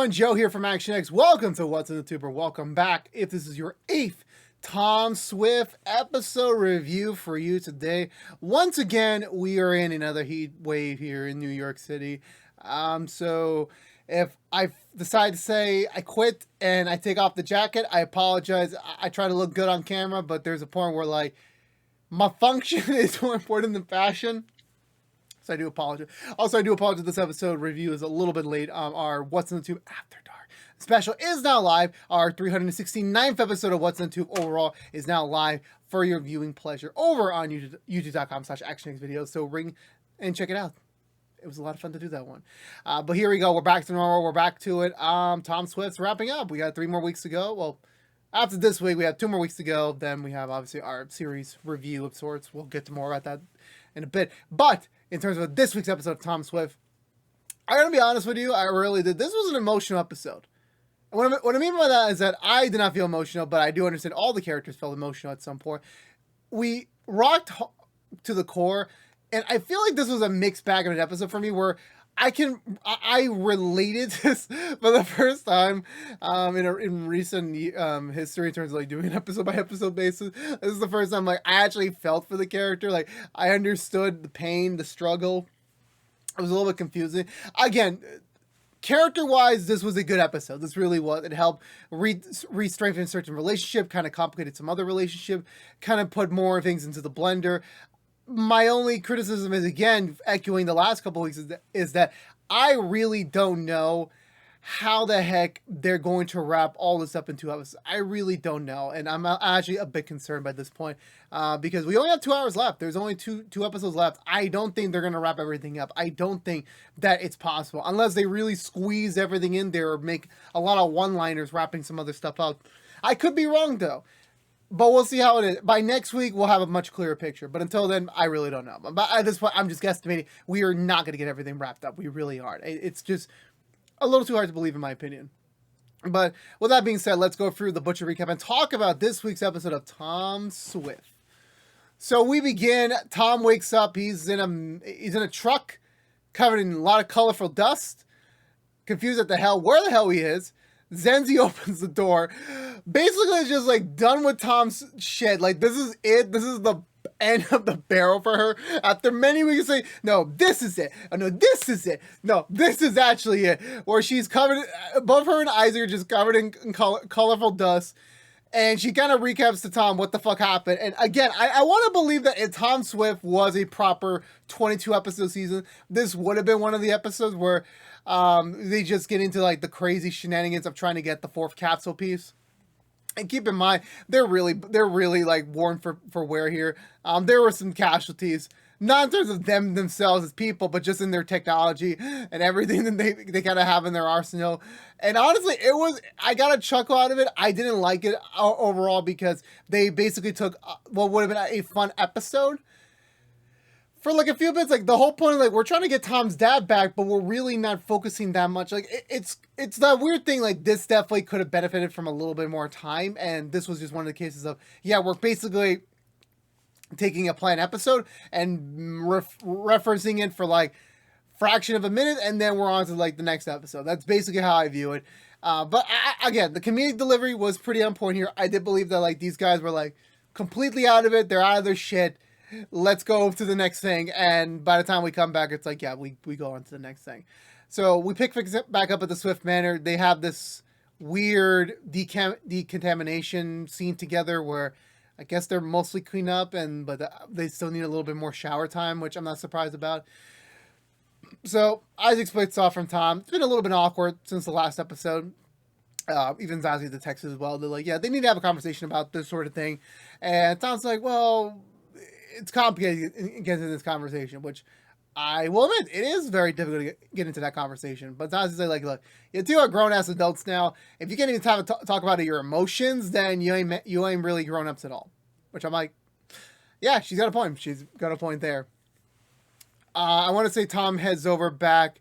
everyone, Joe here from ActionX. Welcome to What's in the Tuber. Welcome back. If this is your 8th Tom Swift episode review for you today, once again, we are in another heat wave here in New York City. So if I decide to say I quit and I take off the jacket, I apologize. I try to look good on camera, but there's a point where like my function is more important than fashion. So I do apologize. Also, I do apologize. This episode review is a little bit late. Our What's in the Tube After Dark special is now live. Our 369th episode of What's in the Tube overall is now live for your viewing pleasure over on youtube.com/ActionX videos. So ring and check it out. It was a lot of fun to do that one. But here we go. We're back to normal. We're back to it. Tom Swift's wrapping up. We got 3 more weeks to go. Well, after this week, we have 2 more weeks to go. Then we have obviously our series review of sorts. We'll get to more about that in a bit. But in terms of this week's episode of Tom Swift, I gotta be honest with you, I really did. This was an emotional episode. And what I mean by that is that I did not feel emotional, but I do understand all the characters felt emotional at some point. We rocked to the core, and I feel like this was a mixed bag of an episode for me where I related this for the first time in recent history in terms of like doing an episode by episode basis. This is the first time like I actually felt for the character. Like I understood the pain, the struggle. It was a little bit confusing. Again, character-wise, this was a good episode. This really was. It helped re-strengthen a certain relationship, kind of complicated some other relationship, kind of put more things into the blender. My only criticism is, again, echoing the last couple of weeks, is that I really don't know how the heck they're going to wrap all this up in 2 episodes. I really don't know. And I'm actually a bit concerned by this point because we only have 2 hours left. There's only two episodes left. I don't think they're going to wrap everything up. I don't think that it's possible unless they really squeeze everything in there or make a lot of one-liners wrapping some other stuff out. I could be wrong, though. But we'll see how it is. By next week, we'll have a much clearer picture. But until then, I really don't know. But at this point, I'm just guesstimating. We are not going to get everything wrapped up. We really aren't. It's just a little too hard to believe, in my opinion. But with that being said, let's go through the Butcher recap and talk about this week's episode of Tom Swift. So we begin. Tom wakes up. He's in a truck covered in a lot of colorful dust. Confused at where the hell he is. Zenzi opens the door. Basically, it's just like done with Tom's shit. Like, this is it. This is the end of the barrel for her. After many weeks saying, no, this is it. Oh, no, this is it. No, this is actually it. Where she's covered, both her and Isaac are just covered in colorful dust. And she kind of recaps to Tom what the fuck happened. And again, I want to believe that if Tom Swift was a proper 22 episode season, this would have been one of the episodes where they just get into like the crazy shenanigans of trying to get the 4th capsule piece. And keep in mind, they're really like worn for wear here. There were some casualties, not in terms of them themselves as people, but just in their technology and everything that they kind of have in their arsenal. And honestly, I got a chuckle out of it. I didn't like it overall because they basically took what would have been a fun episode for like a few bits. Like the whole point of like, we're trying to get Tom's dad back, but we're really not focusing that much. Like it's that weird thing. Like this definitely could have benefited from a little bit more time. And this was just one of the cases of, yeah, we're basically taking a planned episode and referencing it for like fraction of a minute. And then we're on to like the next episode. That's basically how I view it. But again, the comedic delivery was pretty on point here. I did believe that like these guys were like completely out of it. They're out of their shit. Let's go to the next thing. And by the time we come back, it's like, yeah, we go on to the next thing. So we pick back up at the Swift Manor. They have this weird decontamination scene together where I guess they're mostly cleaned up, but they still need a little bit more shower time, which I'm not surprised about. So Isaac splits off from Tom. It's been a little bit awkward since the last episode. Even Zazie the text as well. They're like, yeah, they need to have a conversation about this sort of thing. And Tom's like, well, it's complicated to get into this conversation, which I will admit, it is very difficult to get into that conversation. But Zazie's like, look, you 2 are grown-ass adults now. If you can't even talk about your emotions, then you ain't really grown-ups at all. Which I'm like, yeah, she's got a point. She's got a point there. I want to say Tom heads over back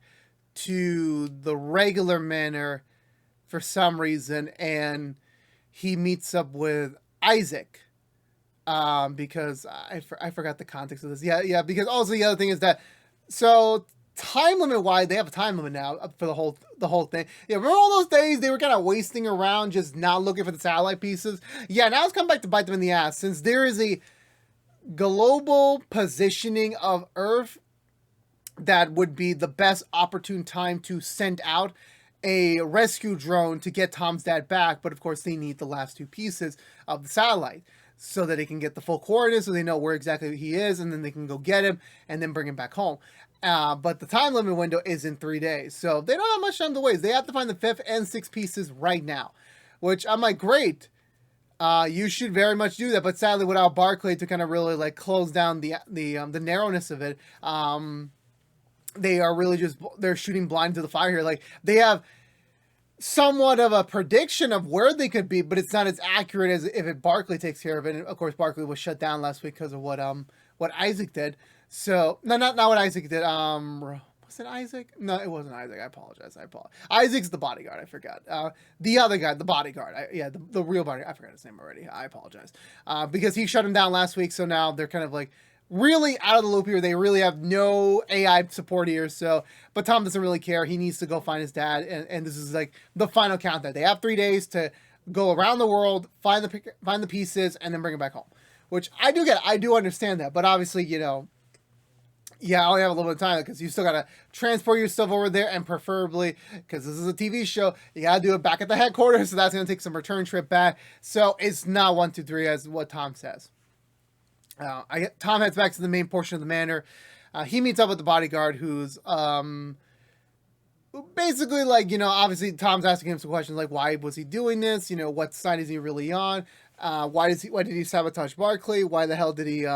to the regular manor for some reason, and he meets up with Isaac. Because I forgot the context of this. Yeah, because also the other thing is that, so time limit wise, they have a time limit now for the whole thing. Yeah, remember all those days they were kind of wasting around just not looking for the satellite pieces? Yeah, now it's come back to bite them in the ass, since there is a global positioning of Earth that would be the best opportune time to send out a rescue drone to get Tom's dad back. But of course, they need the last two pieces of the satellite so that they can get the full coordinates, so they know where exactly he is, and then they can go get him and then bring him back home. But the time limit window is in 3 days, so they don't have much time to waste. They have to find the 5th and 6th pieces right now, which I'm like, great. You should very much do that, but sadly, without Barclay to kind of really like close down the narrowness of it, they are really just, they're shooting blind to the fire here. Like, they have somewhat of a prediction of where they could be, but it's not as accurate as if Barclay takes care of it. And of course, Barclay was shut down last week because of what Isaac did. So no, not what Isaac did. Was it Isaac? No, it wasn't Isaac. I apologize. Isaac's the bodyguard. I forgot. The other guy, the bodyguard. The real bodyguard. I forgot his name already. I apologize. Because he shut him down last week, so now they're kind of like really out of the loop here. They really have no AI support here. So, but Tom doesn't really care. He needs to go find his dad, and this is like the final countdown. They have 3 days to go around the world, find the pieces, and then bring it back home. Which I do get. I do understand that, but obviously, yeah, I only have a little bit of time because you still got to transport your stuff over there, and preferably, because this is a TV show, you got to do it back at the headquarters, so that's going to take some return trip back. So it's not 1, 2, 3 as what Tom says. Tom heads back to the main portion of the manor. He meets up with the bodyguard, who's basically like, obviously Tom's asking him some questions like, why was he doing this? What side is he really on? Why did he sabotage Barclay? Why the hell did he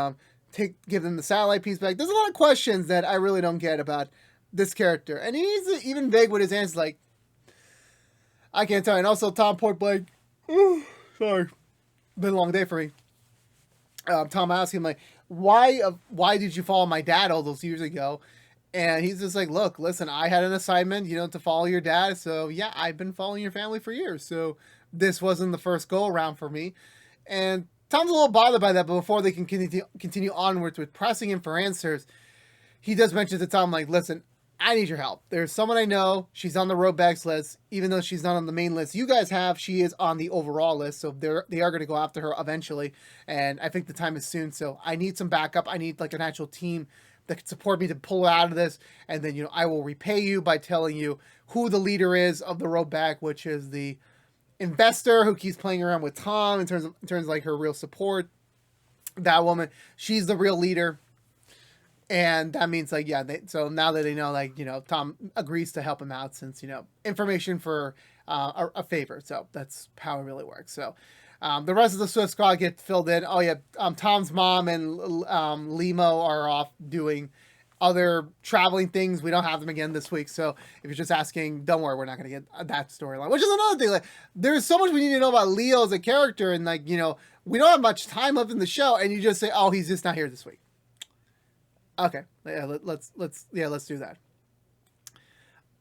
give them the satellite piece back? There's a lot of questions that I really don't get about this character, and he's even vague with his answers, like, I can't tell you. And also Tom point blank, sorry, been a long day for me. Tom asked him like, why did you follow my dad all those years ago? And he's just like, look, listen, I had an assignment, to follow your dad. So yeah, I've been following your family for years. So this wasn't the first go around for me. And Tom's a little bothered by that, but before they can continue onwards with pressing him for answers, he does mention to Tom, like, listen, I need your help. There's someone I know. She's on the road bags list, even though she's not on the main list you guys have. She is on the overall list, so they are going to go after her eventually, and I think the time is soon. So I need some backup. I need like an actual team that can support me to pull her out of this, and then I will repay you by telling you who the leader is of the road bag, which is the investor who keeps playing around with Tom in terms of like her real support. That woman, she's the real leader. And that means like, yeah, so now that they know, like, Tom agrees to help him out since, information for a favor. So that's how it really works. So the rest of the Swift squad get filled in. Oh yeah, Tom's mom and Limo are off doing other traveling things. We don't have them again this week. So if you're just asking, don't worry, we're not going to get that storyline, which is another thing. Like, there's so much we need to know about Leo as a character. And like, we don't have much time left in the show. And you just say, oh, he's just not here this week. Okay, yeah, let's do that.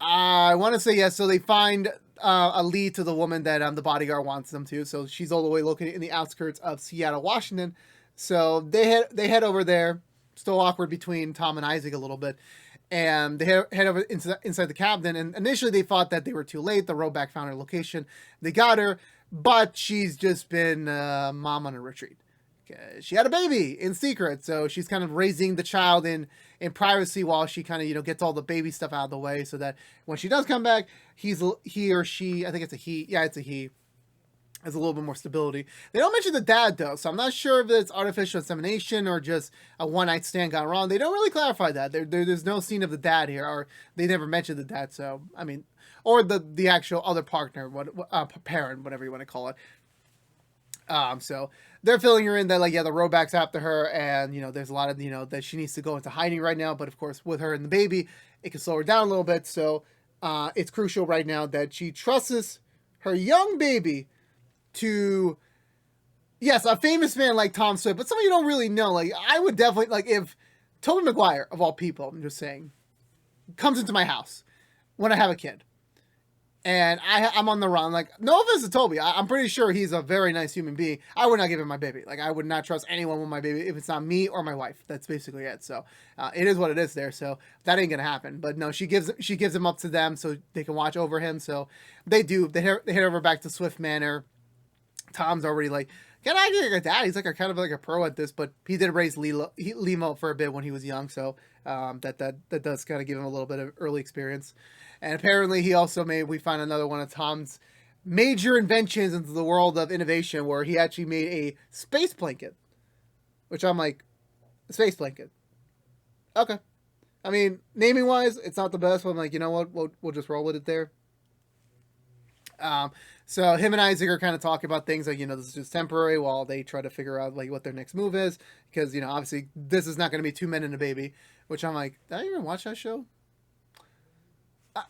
I want to say yes. So they find a lead to the woman that the bodyguard wants them to. So she's all the way located in the outskirts of Seattle, Washington. So they head over there. Still awkward between Tom and Isaac a little bit, and they head over inside the cabin. And initially they thought that they were too late. The roadback found her location. They got her, but she's just been mom on a retreat. She had a baby in secret, so she's kind of raising the child in privacy while she kind of gets all the baby stuff out of the way, so that when she does come back, he or she, I think it's a he, yeah, it's a he, has a little bit more stability. They don't mention the dad though, so I'm not sure if it's artificial insemination or just a one-night stand gone wrong. They don't really clarify that. There's no scene of the dad here, or they never mentioned the dad. So I mean, or the actual other partner, parent, whatever you want to call it. So they're filling her in that, like, yeah, the roadback's after her, and, there's a lot of, that she needs to go into hiding right now, but of course, with her and the baby, it can slow her down a little bit, so, it's crucial right now that she trusts her young baby to, yes, a famous man like Tom Swift, but someone you don't really know. Like, I would definitely, like, if Tobey Maguire, of all people, I'm just saying, comes into my house when I have a kid, And I'm on the run. Like, no offense to Toby, I'm pretty sure he's a very nice human being. I would not give him my baby. Like, I would not trust anyone with my baby if it's not me or my wife. That's basically it. So it is what it is there. So that ain't gonna happen. But no, she gives him up to them so they can watch over him. So they do. They head over back to Swift Manor. Tom's already like, can I get your dad? He's like kind of like a pro at this, but he did raise Limo for a bit when he was young, so that does kind of give him a little bit of early experience. And apparently, he also we find another one of Tom's major inventions into the world of innovation, where he actually made a space blanket, which I'm like, a space blanket. Okay, I mean, naming wise, it's not the best, but I'm like, you know what, we'll just roll with it there. So him and Isaac are kind of talking about things like, this is just temporary while they try to figure out like what their next move is. Because, obviously this is not going to be 2 men and a baby, which I'm like, did I even watch that show?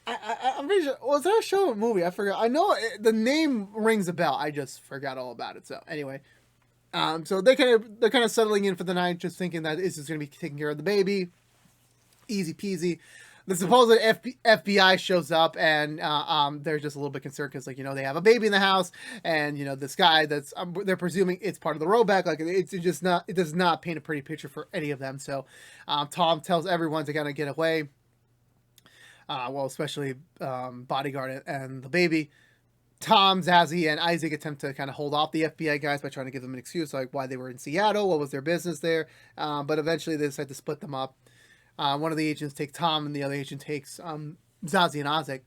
I'm pretty sure. Was that a show or a movie? I forgot. I know the name rings a bell. I just forgot all about it. So anyway, so they're kind of settling in for the night, just thinking that it's just going to be taking care of the baby. Easy peasy. The supposed FBI shows up, and they're just a little bit concerned because, like, they have a baby in the house, and this guy that's they're presuming it's part of the rollback. Like, it does not paint a pretty picture for any of them. So Tom tells everyone to kind of get away. Well, especially Bodyguard and the baby. Tom, Zazie, and Isaac attempt to kind of hold off the FBI guys by trying to give them an excuse, like why they were in Seattle, what was their business there. But eventually they decide to split them up. One of the agents takes Tom, and the other agent takes Zazie and Isaac.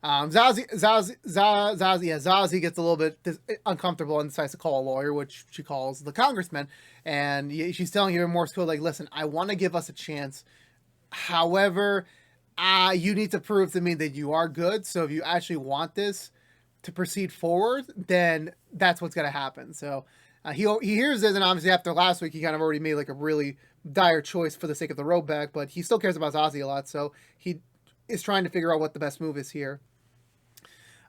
Zazie gets a little bit uncomfortable and decides to call a lawyer, which she calls the congressman. And she's telling him in Morse code, like, listen, I want to give us a chance. However, you need to prove to me that you are good. So if you actually want this to proceed forward, then that's what's going to happen. So he hears this, and obviously after last week, he kind of already made like a really dire choice for the sake of the road back, but he still cares about Zazie a lot, so he is trying to figure out what the best move is here.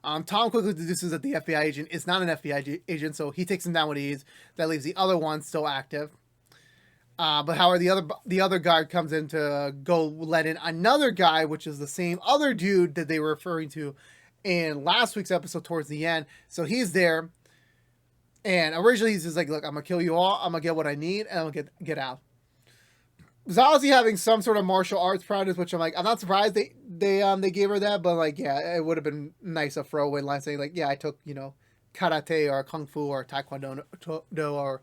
Tom quickly deduces that the FBI agent is not an FBI agent, so he takes him down with ease. That leaves the other one still active. But however, the other guard comes in to go let in another guy, which is the same other dude that they were referring to in last week's episode towards the end. So he's there, and originally he's just like, look, I'm gonna kill you all, I'm gonna get what I need, and I'm gonna get out. Zazie having some sort of martial arts practice, which I'm like, I'm not surprised they gave her that, but like, yeah, it would have been nice a throwaway line saying like, yeah, I took karate or kung fu or taekwondo or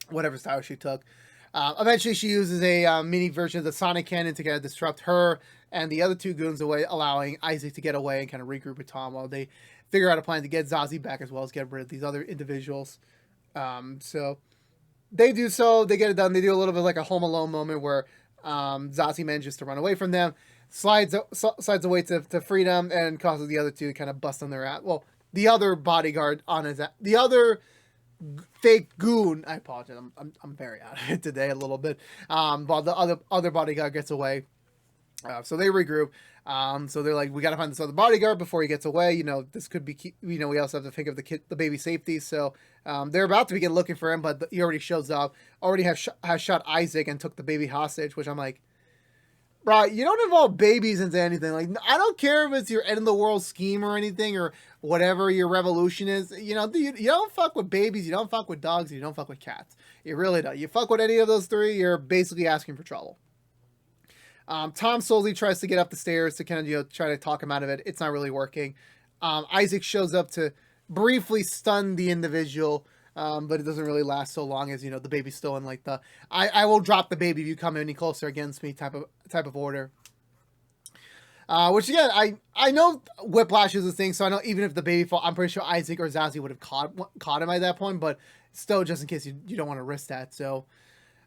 whatever style she took. Eventually, she uses a mini version of the sonic cannon to kind of disrupt her and the other two goons away, allowing Isaac to get away and kind of regroup with Tom while they figure out a plan to get Zazie back as well as get rid of these other individuals. So they do so. They get it done. They do a little bit like a Home Alone moment where Zazie manages to run away from them, slides away to freedom, and causes the other two to kind of bust on their ass. Well, the other bodyguard on his ass. The other fake goon. I apologize. I'm very out of it today a little bit. While the other bodyguard gets away. So they regroup. So they're like, we got to find this other bodyguard before he gets away. This could be, we also have to think of the baby's safety. So they're about to begin looking for him, but he already shows up, already has shot Isaac and took the baby hostage, which I'm like, bro, you don't involve babies into anything. Like, I don't care if it's your end of the world scheme or anything or whatever your revolution is. You don't fuck with babies. You don't fuck with dogs. You don't fuck with cats. You really don't. You fuck with any of those three, you're basically asking for trouble. Tom slowly tries to get up the stairs to kind of, try to talk him out of it. It's not really working. Isaac shows up to briefly stun the individual, but it doesn't really last so long as, the baby's still in like the, I will drop the baby if you come any closer against me type of order. Which again, I know Whiplash is a thing, so I know even if the baby fall, I'm pretty sure Isaac or Zazie would have caught him at that point, but still, just in case you don't want to risk that. So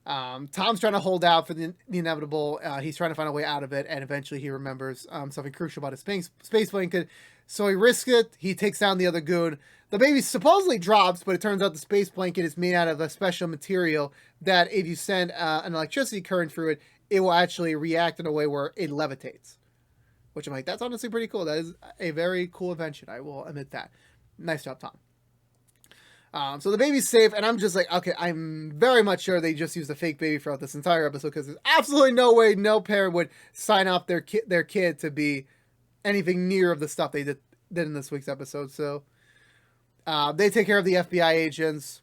Tom's trying to hold out for the inevitable. He's trying to find a way out of it, and eventually he remembers something crucial about his space blanket. So he risks it. He takes down the other goon. The baby supposedly drops, but it turns out the space blanket is made out of a special material that if you send an electricity current through it, it will actually react in a way where it levitates. Which I'm like, that's honestly pretty cool. That is a very cool invention. I will admit that. Nice job, Tom. So the baby's safe, and I'm just like, okay, I'm very much sure they just used a fake baby throughout this entire episode because there's absolutely no way no parent would sign off their kid to be anything near of the stuff they did in this week's episode. So they take care of the FBI agents,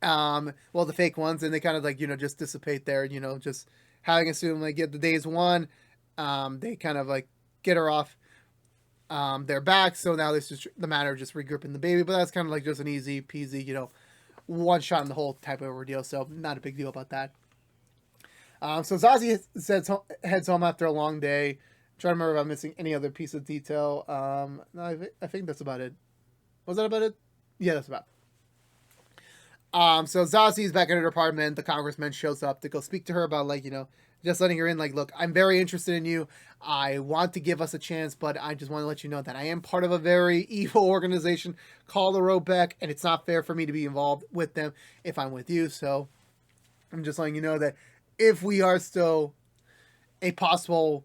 well, the fake ones, and they kind of like, just dissipate there, just having assumed like get the day's won. They kind of like get her off their back. So now this is the matter of just regrouping the baby, but that's kind of like just an easy peasy, one shot in the hole type of ordeal. So not a big deal about that. So Zazie heads home after a long day. I'm trying to remember if I'm missing any other piece of detail. No, I think that's about it. Was that about it? Yeah, that's about it. So Zazie's back at her apartment. The congressman shows up to go speak to her about like, just letting her in, like, look, I'm very interested in you. I want to give us a chance, but I just want to let you know that I am part of a very evil organization called the Robeck, and it's not fair for me to be involved with them if I'm with you. So I'm just letting you know that if we are still a possible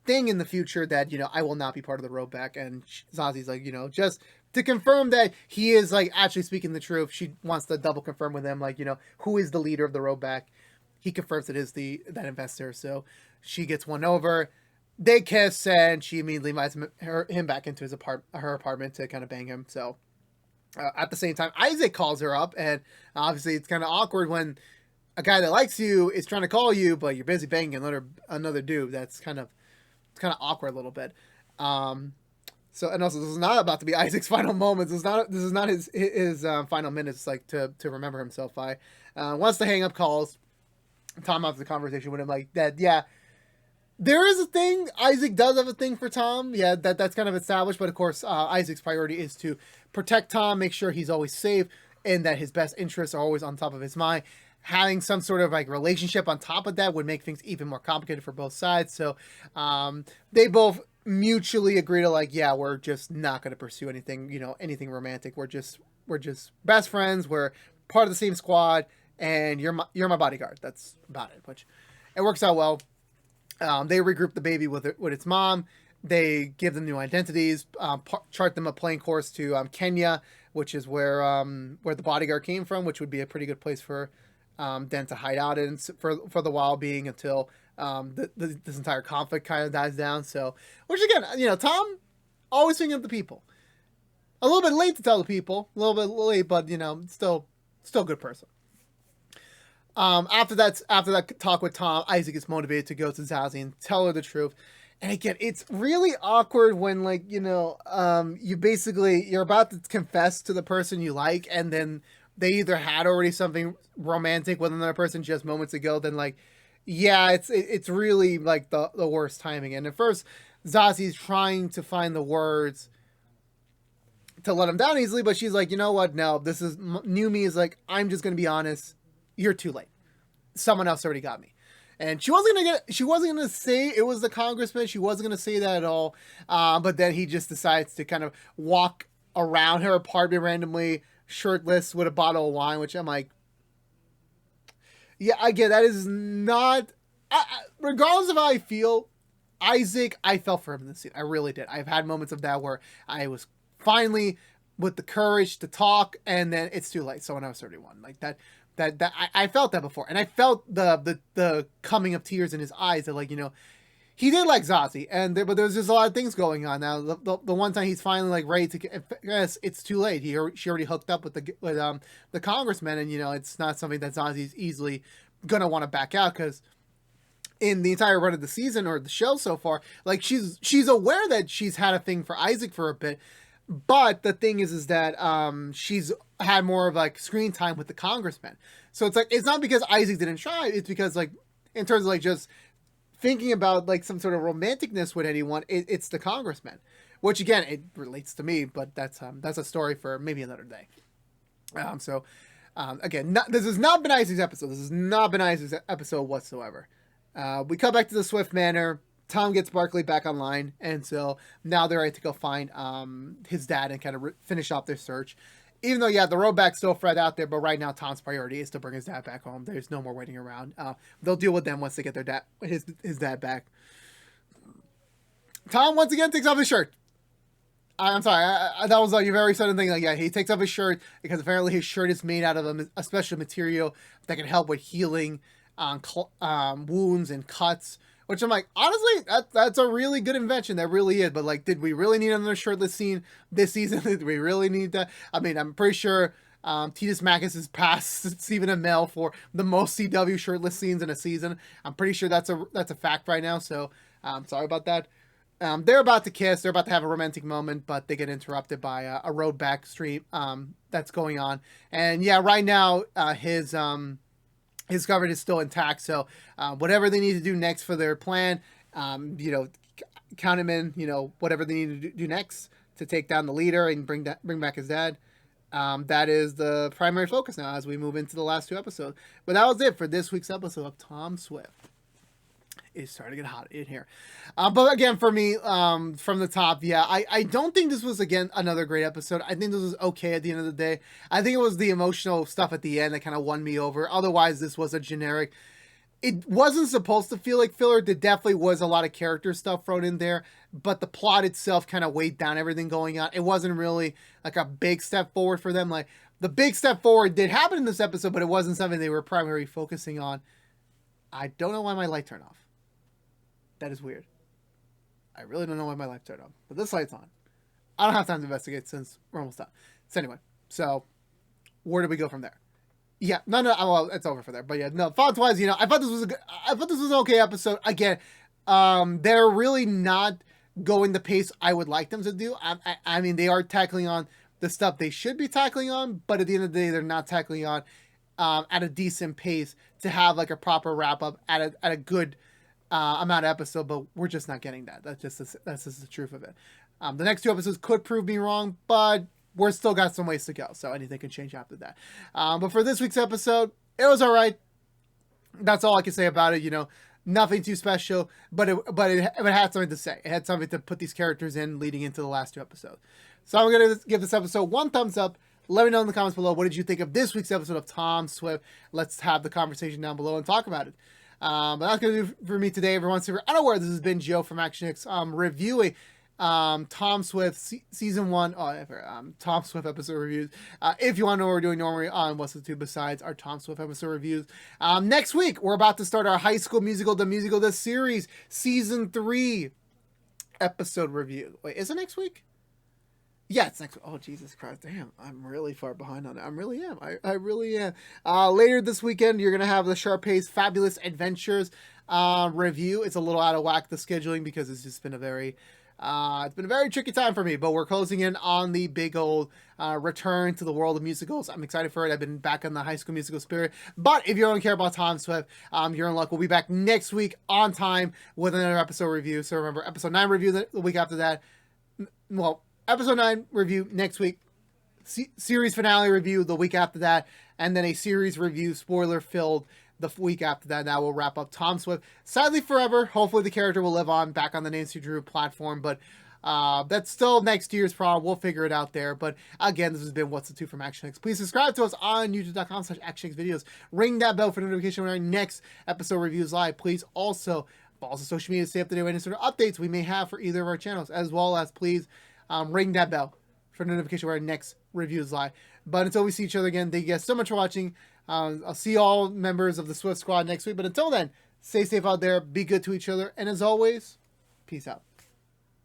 thing in the future, that, I will not be part of the Robeck. And Zazie's like, just to confirm that he is like actually speaking the truth, she wants to double confirm with him, like, who is the leader of the Robeck. He confirms it is that investor, so she gets one over. They kiss, and she immediately invites him back into her apartment to kind of bang him. So at the same time, Isaac calls her up, and obviously it's kind of awkward when a guy that likes you is trying to call you, but you're busy banging another dude. That's kind of awkward a little bit. So, and also, this is not about to be Isaac's final moments. This is not his final minutes, like to remember himself by. Once the hang up calls, Tom has the conversation with him like that. Yeah, there is a thing. Isaac does have a thing for Tom. Yeah, that's kind of established. But of course, Isaac's priority is to protect Tom, make sure he's always safe, and that his best interests are always on top of his mind. Having some sort of like relationship on top of that would make things even more complicated for both sides. So they both mutually agree to like, yeah, we're just not going to pursue anything, anything romantic. We're just best friends. We're part of the same squad. And you're my bodyguard. That's about it. Which it works out well. They regroup the baby with its mom. They give them new identities. Chart them a plane course to Kenya, which is where the bodyguard came from, which would be a pretty good place for them to hide out in for the while being until this entire conflict kind of dies down. So, which again, Tom always thinking of the people. A little bit late to tell the people. A little bit late, but still a good person. After that talk with Tom, Isaac is motivated to go to Zazie and tell her the truth. And again, it's really awkward when like, you're about to confess to the person you like, and then they either had already something romantic with another person just moments ago, then like, yeah, it's really like the worst timing. And at first, Zazie's trying to find the words to let him down easily, but she's like, you know what? No, this is new me is like, I'm just going to be honest. You're too late. Someone else already got me. And she wasn't gonna say it was the congressman. She wasn't gonna say that at all. But then he just decides to kind of walk around her apartment randomly, shirtless, with a bottle of wine. Which I'm like, yeah, I get that is not. Regardless of how I feel, Isaac, I felt for him in this scene. I really did. I've had moments of that where I was finally with the courage to talk, and then it's too late. Someone else 31 like that. That I felt that before, and I felt the coming of tears in his eyes that like he did like Zazie, but there's just a lot of things going on now. The one time he's finally like ready to guess it's too late. She already hooked up with the congressman, and it's not something that Zazie's easily gonna want to back out, because in the entire run of the season or the show so far, like she's aware that she's had a thing for Isaac for a bit. But the thing is that she's had more of like screen time with the congressman. So it's like, it's not because Isaac didn't try. It's because like, in terms of like just thinking about like some sort of romanticness with anyone, it's the congressman. Which again, it relates to me, but that's a story for maybe another day. Again, this has not been Isaac's episode. This has not been Isaac's episode whatsoever. We come back to the Swift Manor. Tom gets Barkley back online, and so now they're ready to go find his dad and kind of finish off their search. Even though, yeah, the Robeck's still Fred out there, but right now Tom's priority is to bring his dad back home. There's no more waiting around. They'll deal with them once they get their dad, his dad back. Tom once again takes off his shirt. I'm sorry, that was like a very sudden thing. Like, yeah, he takes off his shirt because apparently his shirt is made out of a special material that can help with healing wounds and cuts. Which I'm like, honestly, that's a really good invention. That really is. But like, did we really need another shirtless scene this season? Did we really need that? I mean, I'm pretty sure Titus Mackis has passed Stephen Amell for the most CW shirtless scenes in a season. I'm pretty sure that's a fact right now. So sorry about that. They're about to kiss. They're about to have a romantic moment, but they get interrupted by a road back stream that's going on. And yeah, right now his coverage is still intact. So whatever they need to do next for their plan, count him in. Whatever they need to do next to take down the leader and bring back his dad. That is the primary focus now as we move into the last two episodes. But that was it for this week's episode of Tom Swift. It's starting to get hot in here. But again, for me, from the top, yeah, I don't think this was, again, another great episode. I think this was okay at the end of the day. I think it was the emotional stuff at the end that kind of won me over. Otherwise, this was a generic... It wasn't supposed to feel like filler. There definitely was a lot of character stuff thrown in there, but the plot itself kind of weighed down everything going on. It wasn't really like a big step forward for them. Like, the big step forward did happen in this episode, but it wasn't something they were primarily focusing on. I don't know why my light turned off. That is weird. I really don't know why my light turned on, but this light's on. I don't have time to investigate since we're almost done. So anyway, where do we go from there? Yeah, no, well, it's over for there. But yeah, no, thoughts wise, I thought this was an okay episode. Again, they're really not going the pace I would like them to do. I mean, they are tackling on the stuff they should be tackling on, but at the end of the day, they're not tackling on at a decent pace to have like a proper wrap up at a good amount of episode. But we're just not getting that. That's just the truth of it. The next two episodes could prove me wrong, but we're still got some ways to go, so anything can change after that. But for this week's episode, it was all right. That's all I can say about it. Nothing too special, but it had something to say. It had something to put these characters in leading into the last two episodes. So I'm gonna give this episode one thumbs up. Let me know in the comments below, what did you think of this week's episode of Tom Swift? Let's have the conversation down below and talk about it. But that's gonna do for me today, everyone. So I don't know where this has been Joe from ActionX reviewing Tom Swift season 1 Tom Swift episode reviews. If you want to know what we're doing normally on What's the Two besides our Tom Swift episode reviews, next week we're about to start our High School Musical the series season 3 episode review. Wait, is it next week? Yeah, it's next week. Oh, Jesus Christ. Damn, I'm really far behind on it. I really am. I really am. Later this weekend, you're going to have the Sharpay's Fabulous Adventures review. It's a little out of whack, the scheduling, because it's just been a very tricky time for me, but we're closing in on the big old return to the world of musicals. I'm excited for it. I've been back in the High School Musical spirit. But if you don't care about Tom Swift, you're in luck. We'll be back next week on time with another episode review. So remember, episode 9 review the week after that. Well, episode 9 review next week. Series finale review the week after that. And then a series review, spoiler-filled, the week after that. Now we'll wrap up Tom Swift. Sadly forever. Hopefully the character will live on back on the Nancy Drew platform, but that's still next year's problem. We'll figure it out there. But again, this has been What's the Two from ActionX. Please subscribe to us on youtube.com/ActionX videos. Ring that bell for notification when our next episode reviews live. Please also follow us on social media to stay up to date with any sort of updates we may have for either of our channels, as well as please ring that bell for notification when our next reviews live. But until we see each other again, thank you guys so much for watching. I'll see all members of the Swift Squad next week. But until then, stay safe out there. Be good to each other. And as always, peace out.